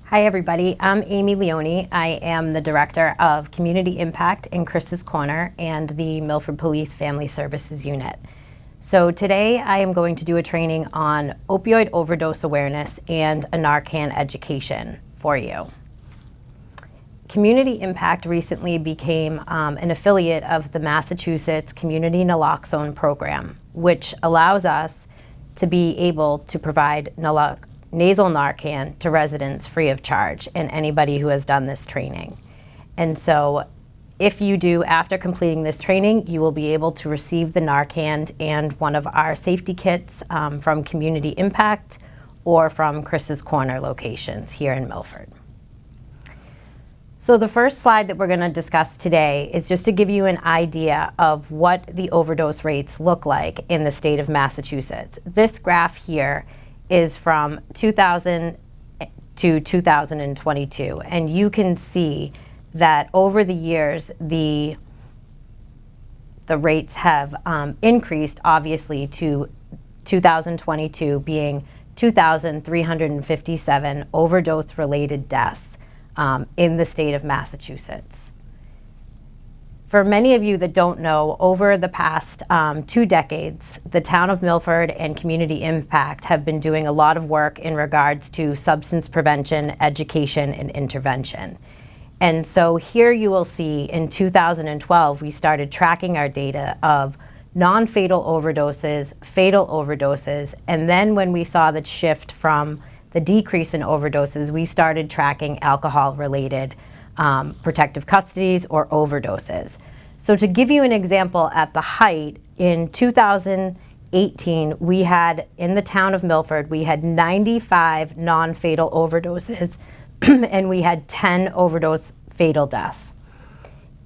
Hi everybody, I'm Amy Leone. I am the Director of Community Impact in Chris's Corner and the Milford Police Family Services Unit. So today I am going to do a training on opioid overdose awareness and a Narcan education for you. Community Impact recently became an affiliate of the Massachusetts Community Naloxone Program, which allows us to be able to provide nasal Narcan to residents free of charge and anybody who has done this training. And so if you do, after completing this training, you will be able to receive the Narcan and one of our safety kits from Community Impact or from Chris's Corner locations here in Milford. So the first slide that we're going to discuss today is just to give you an idea of what the overdose rates look like in the state of Massachusetts. This graph here is from 2000 to 2022, and you can see that over the years the rates have increased, obviously, to 2022 being 2,357 overdose-related deaths in the state of Massachusetts. For many of you that don't know, over the past 2 decades, the town of Milford and Community Impact have been doing a lot of work in regards to substance prevention, education, and intervention. And so here you will see in 2012, we started tracking our data of non-fatal overdoses, fatal overdoses, and then when we saw the shift from the decrease in overdoses, we started tracking alcohol-related protective custodies or overdoses. So to give you an example, at the height, in 2018, we had, in the town of Milford, we had 95 non-fatal overdoses and we had 10 overdose fatal deaths.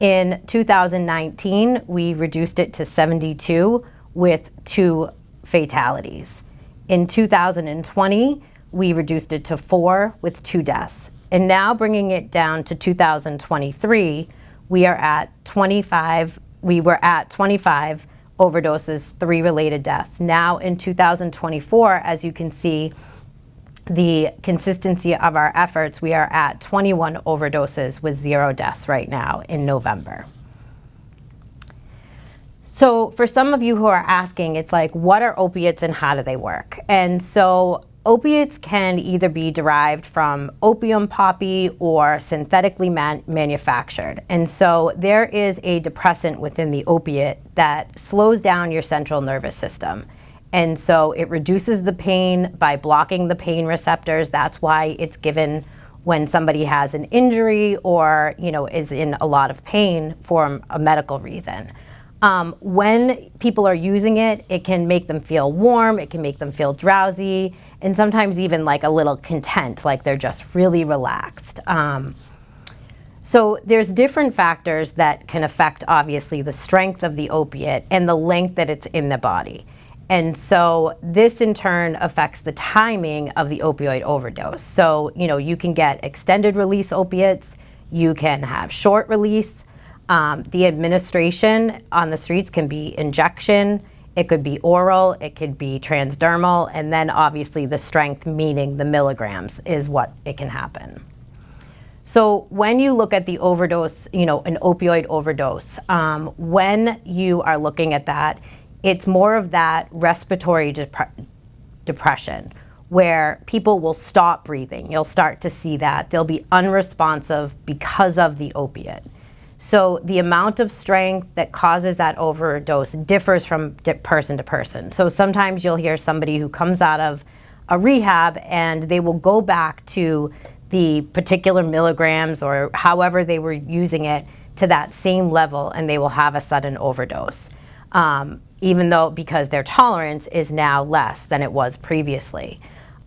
In 2019, we reduced it to 72 with 2 fatalities. In 2020, we reduced it to 4 with 2 deaths. And now bringing it down to 2023, we are at 25, we were at 25 overdoses, 3 related deaths. Now in 2024, as you can see, the consistency of our efforts, we are at 21 overdoses with 0 deaths right now in November. So for some of you who are asking, it's like, what are opiates and how do they work? And so opiates can either be derived from opium poppy or synthetically manufactured. And so there is a depressant within the opiate that slows down your central nervous system. And so it reduces the pain by blocking the pain receptors. That's why it's given when somebody has an injury or, is in a lot of pain for a medical reason. When people are using it, it can make them feel warm, it can make them feel drowsy, and sometimes even like a little content, like they're just really relaxed. So there's different factors that can affect, obviously, the strength of the opiate and the length that it's in the body. And so this in turn affects the timing of the opioid overdose. So, you can get extended release opiates, you can have short release. The administration on the streets can be injection, it could be oral, it could be transdermal, and then obviously the strength, meaning the milligrams, is what it can happen. So when you look at the overdose, an opioid overdose, when you are looking at that, it's more of that respiratory depression where people will stop breathing. You'll start to see that. They'll be unresponsive because of the opiate. So the amount of strength that causes that overdose differs from person to person. So sometimes you'll hear somebody who comes out of a rehab and they will go back to the particular milligrams or however they were using it to that same level, and they will have a sudden overdose, even though because their tolerance is now less than it was previously.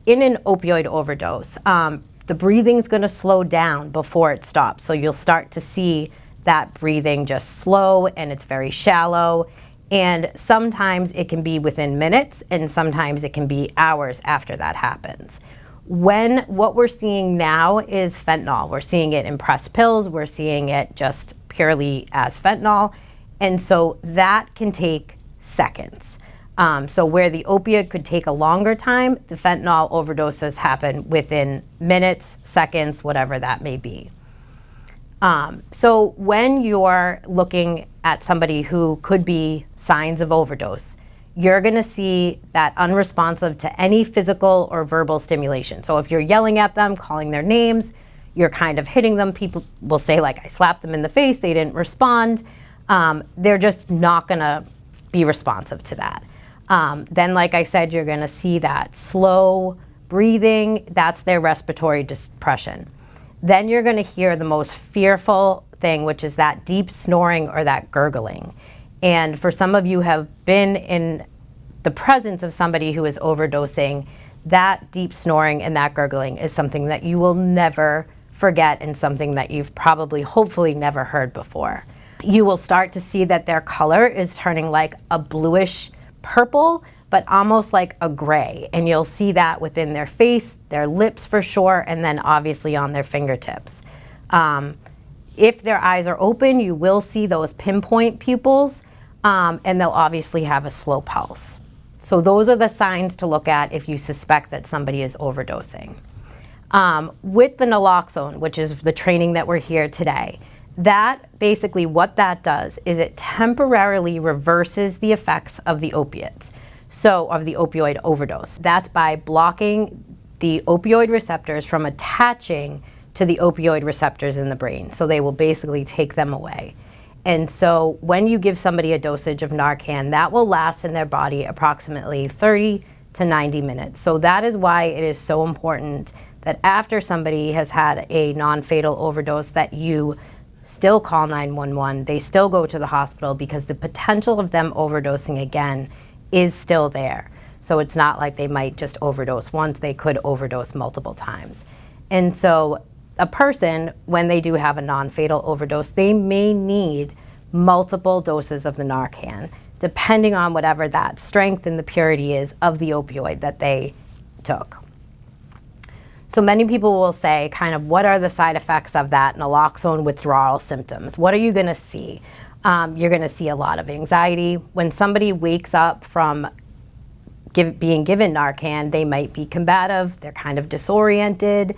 In an opioid overdose, the breathing's going to slow down before it stops. So you'll start to see that breathing just slow, and it's very shallow, and sometimes it can be within minutes and sometimes it can be hours after that happens. What we're seeing now is fentanyl. We're seeing it in pressed pills, we're seeing it just purely as fentanyl, and so that can take seconds. So where the opiate could take a longer time, the fentanyl overdoses happen within minutes, seconds, whatever that may be. So when you're looking at somebody who could be signs of overdose, you're going to see that unresponsive to any physical or verbal stimulation. So if you're yelling at them, calling their names, you're kind of hitting them. People will say, like, I slapped them in the face, they didn't respond. They're just not going to be responsive to that. Then, like I said, you're going to see that slow breathing. That's their respiratory depression. Then you're going to hear the most fearful thing, which is that deep snoring or that gurgling. And for some of you have been in the presence of somebody who is overdosing, that deep snoring and that gurgling is something that you will never forget and something that you've probably, hopefully, never heard before. You will start to see that their color is turning like a bluish purple, but almost like a gray. And you'll see that within their face, their lips for sure, and then obviously on their fingertips. If their eyes are open, you will see those pinpoint pupils, and they'll obviously have a slow pulse. So those are the signs to look at if you suspect that somebody is overdosing. With the naloxone, which is the training that we're here today, that basically what that does is it temporarily reverses the effects of the opiates, so of the opioid overdose. That's by blocking the opioid receptors from attaching to the opioid receptors in the brain. So they will basically take them away. And so when you give somebody a dosage of Narcan, that will last in their body approximately 30 to 90 minutes. So that is why it is so important that after somebody has had a non-fatal overdose that you still call 911, they still go to the hospital, because the potential of them overdosing again is still there. So it's not like they might just overdose once, they could overdose multiple times. And so a person, when they do have a non-fatal overdose, they may need multiple doses of the Narcan, depending on whatever that strength and the purity is of the opioid that they took. So many people will say, kind of, what are the side effects of that naloxone withdrawal symptoms? What are you going to see? You're going to see a lot of anxiety. When somebody wakes up from being given Narcan, they might be combative. They're kind of disoriented.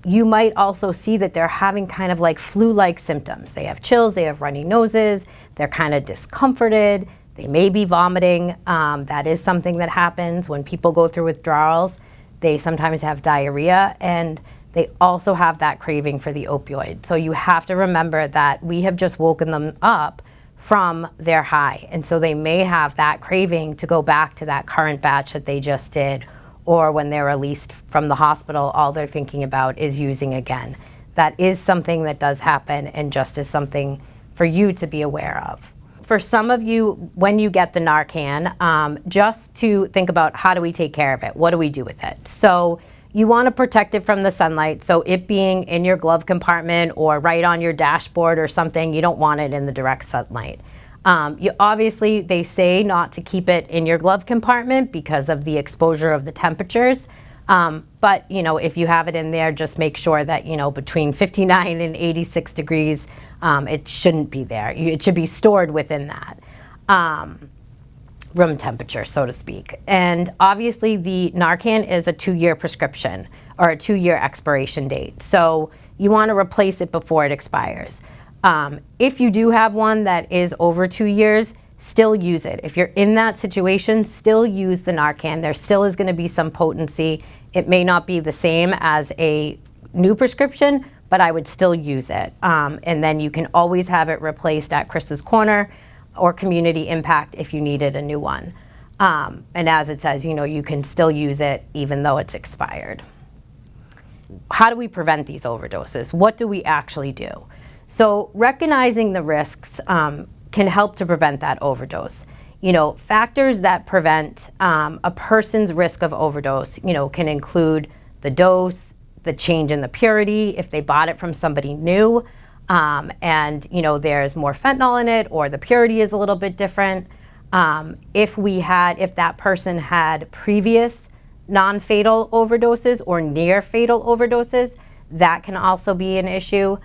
You might also see that they're having kind of like flu-like symptoms. They have chills, they have runny noses, they're kind of discomforted, they may be vomiting. That is something that happens when people go through withdrawals. They sometimes have diarrhea, and they also have that craving for the opioid. So you have to remember that we have just woken them up from their high. And so they may have that craving to go back to that current batch that they just did, or when they're released from the hospital, all they're thinking about is using again. That is something that does happen, and just is something for you to be aware of. For some of you, when you get the Narcan, just to think about, how do we take care of it? What do we do with it? So you want to protect it from the sunlight. So it being in your glove compartment or right on your dashboard or something, you don't want it in the direct sunlight. Obviously, they say not to keep it in your glove compartment because of the exposure of the temperatures. But if you have it in there, just make sure that between 59 and 86 degrees, it shouldn't be there. It should be stored within that room temperature, so to speak. And obviously, the Narcan is a 2-year prescription, or a 2-year expiration date. So you want to replace it before it expires. If you do have one that is over 2 years, still use it. If you're in that situation, still use the Narcan. There still is going to be some potency. It may not be the same as a new prescription, but I would still use it. And then you can always have it replaced at Chris's Corner or Community Impact if you needed a new one. And as it says, you can still use it even though it's expired. How do we prevent these overdoses? What do we actually do? So recognizing the risks can help to prevent that overdose. Factors that prevent a person's risk of overdose, can include the dose, the change in the purity, if they bought it from somebody new, and there's more fentanyl in it, or the purity is a little bit different. If that person had previous non-fatal overdoses or near fatal overdoses, that can also be an issue.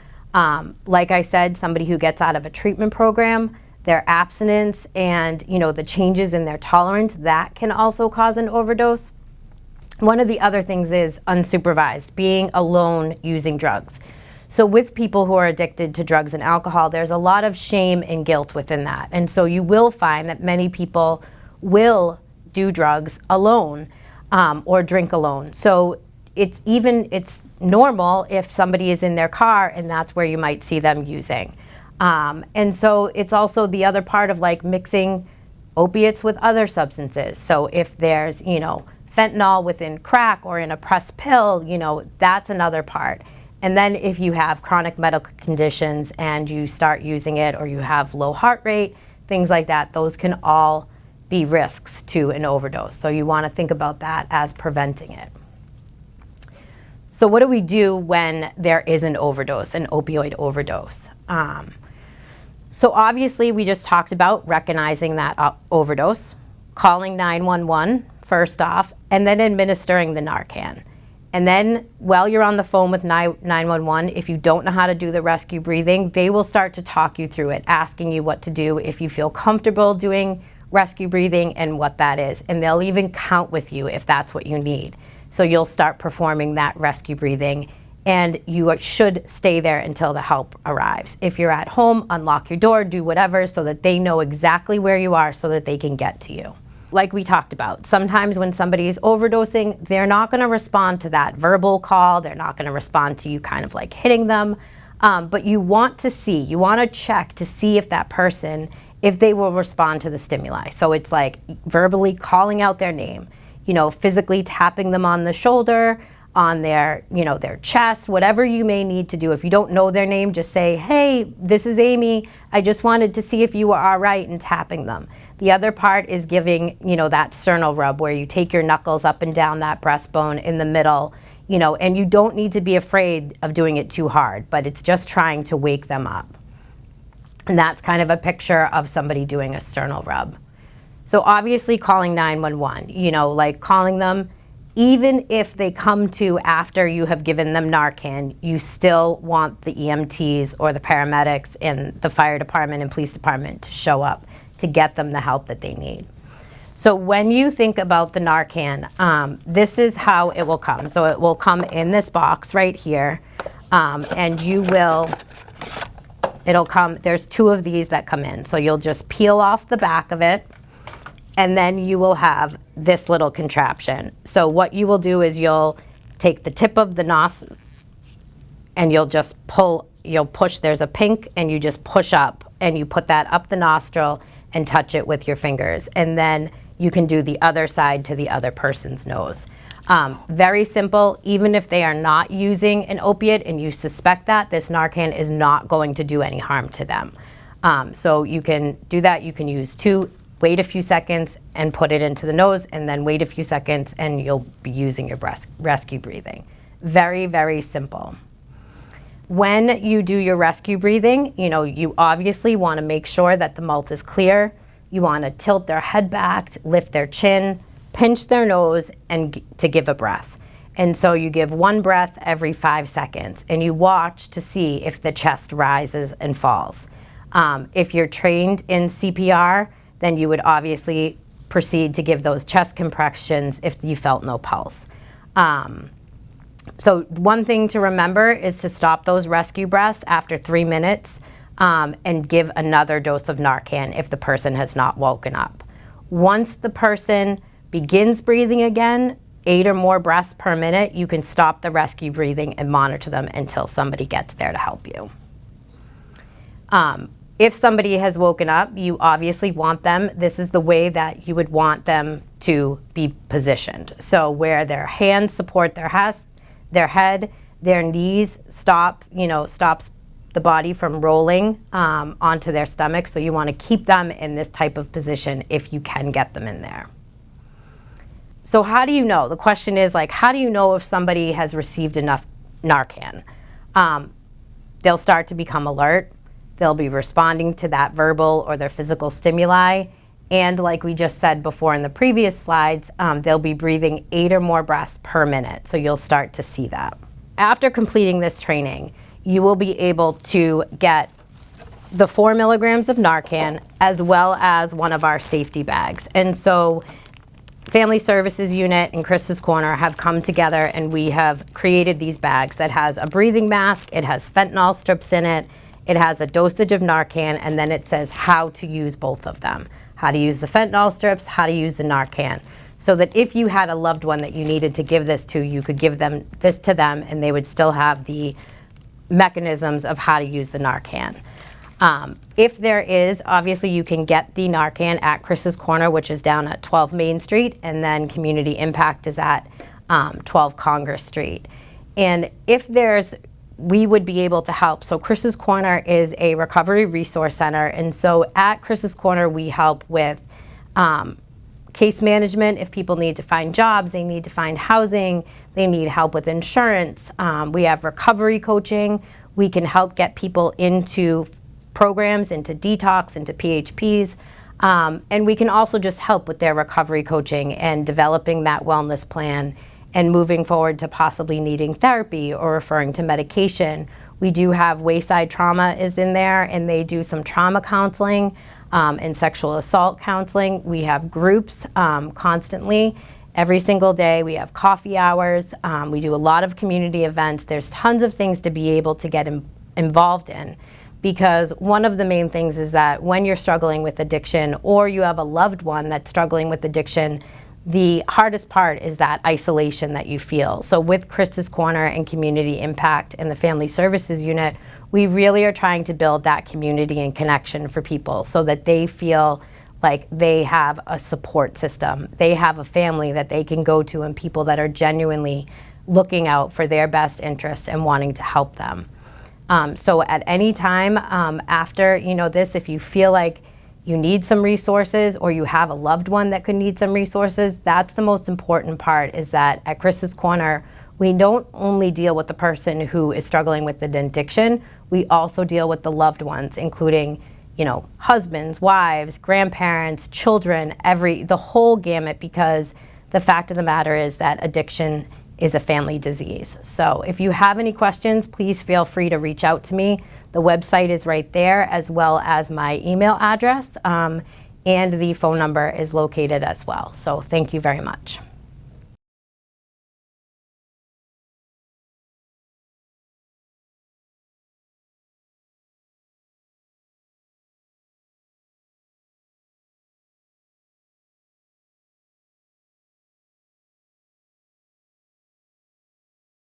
Like I said, somebody who gets out of a treatment program, their abstinence and, the changes in their tolerance, that can also cause an overdose. One of the other things is unsupervised, being alone using drugs. So with people who are addicted to drugs and alcohol, there's a lot of shame and guilt within that. And so you will find that many people will do drugs alone or drink alone. So it's normal if somebody is in their car and that's where you might see them using. And so it's also the other part of like mixing opiates with other substances. So if there's, fentanyl within crack or in a pressed pill, that's another part. And then if you have chronic medical conditions and you start using it, or you have low heart rate, things like that, those can all be risks to an overdose. So you want to think about that as preventing it. So what do we do when there is an overdose, an opioid overdose? So obviously we just talked about recognizing that overdose, calling 911 first off, and then administering the Narcan. And then while you're on the phone with 911, if you don't know how to do the rescue breathing, they will start to talk you through it, asking you what to do if you feel comfortable doing rescue breathing and what that is. And they'll even count with you if that's what you need. So you'll start performing that rescue breathing, and you should stay there until the help arrives. If you're at home, unlock your door, do whatever so that they know exactly where you are so that they can get to you. Like we talked about, sometimes when somebody is overdosing, they're not going to respond to that verbal call. They're not going to respond to you kind of like hitting them. But you want to check to see if that person, if they will respond to the stimuli. So it's like verbally calling out their name, physically tapping them on the shoulder, on their, their chest, whatever you may need to do. If you don't know their name, just say, hey, this is Amy. I just wanted to see if you were all right, and tapping them. The other part is giving, that sternal rub where you take your knuckles up and down that breastbone in the middle, and you don't need to be afraid of doing it too hard, but it's just trying to wake them up. And that's kind of a picture of somebody doing a sternal rub. So obviously calling 911, like calling them, even if they come to after you have given them Narcan, you still want the EMTs or the paramedics and the fire department and police department to show up to get them the help that they need. So when you think about the Narcan, this is how it will come. So it will come in this box right here, and it'll come, there's 2 of these that come in. So you'll just peel off the back of it, and then you will have this little contraption. So what you will do is you'll take the tip of the nostril and you'll just push, there's a pink, and you just push up and you put that up the nostril and touch it with your fingers. And then you can do the other side to the other person's nose. Very simple. Even if they are not using an opiate and you suspect that, this Narcan is not going to do any harm to them. So you can do that. You can use 2, wait a few seconds and put it into the nose, and then wait a few seconds and you'll be using your rescue breathing. Very, very simple. When you do your rescue breathing, you obviously want to make sure that the mouth is clear. You want to tilt their head back, lift their chin, pinch their nose, and to give a breath. And so you give 1 breath every 5 seconds, and you watch to see if the chest rises and falls. If you're trained in CPR, then you would obviously proceed to give those chest compressions if you felt no pulse. So one thing to remember is to stop those rescue breaths after 3 minutes and give another dose of Narcan if the person has not woken up. Once the person begins breathing again, 8 or more breaths per minute, you can stop the rescue breathing and monitor them until somebody gets there to help you. If somebody has woken up, you obviously want them, this is the way that you would want them to be positioned. So where their hands support their head, their knees stops the body from rolling onto their stomach. So you want to keep them in this type of position if you can get them in there. So how do you know? The question is how do you know if somebody has received enough Narcan? They'll start to become alert. They'll be responding to that verbal or their physical stimuli. And like we just said before in the previous slides, they'll be breathing 8 or more breaths per minute. So you'll start to see that. After completing this training, you will be able to get the 4 milligrams of Narcan, as well as one of our safety bags. And so Family Services Unit and Chris's Corner have come together, and we have created these bags that has a breathing mask, it has fentanyl strips in it, it has a dosage of Narcan, and then it says how to use both of them. How to use the fentanyl strips, how to use the Narcan. So that if you had a loved one that you needed to give this to, you could give them this to them, and they would still have the mechanisms of how to use the Narcan. If there is, obviously you can get the Narcan at Chris's Corner, which is down at 12 Main Street, and then Community Impact is at 12 Congress Street. And if there's, we would be able to help. So Chris's Corner is a recovery resource center, and so at Chris's Corner we help with case management. If people need to find jobs, they need to find housing, they need help with insurance. We have recovery coaching. We can help get people into programs, into detox, into PHPs. And we can also just help with their recovery coaching and developing that wellness plan and moving forward to possibly needing therapy or referring to medication. We do have Wayside Trauma is in there, and they do some trauma counseling and sexual assault counseling. We have groups constantly. Every single day we have coffee hours. We do a lot of community events. There's tons of things to be able to get involved in, because one of the main things is that when you're struggling with addiction or you have a loved one that's struggling with addiction, the hardest part is that isolation that you feel. So with Chris's Corner and Community Impact and the Family Services Unit, we really are trying to build that community and connection for people so that they feel like they have a support system. They have a family that they can go to and people that are genuinely looking out for their best interests and wanting to help them. So at any time after this, if you feel like you need some resources or you have a loved one that could need some resources, that's the most important part, is that at Chris's Corner, we don't only deal with the person who is struggling with an addiction, we also deal with the loved ones, including husbands, wives, grandparents, children, the whole gamut, because the fact of the matter is that addiction is a family disease. So if you have any questions, please feel free to reach out to me. The website is right there, as well as my email address, and the phone number is located as well. So thank you very much.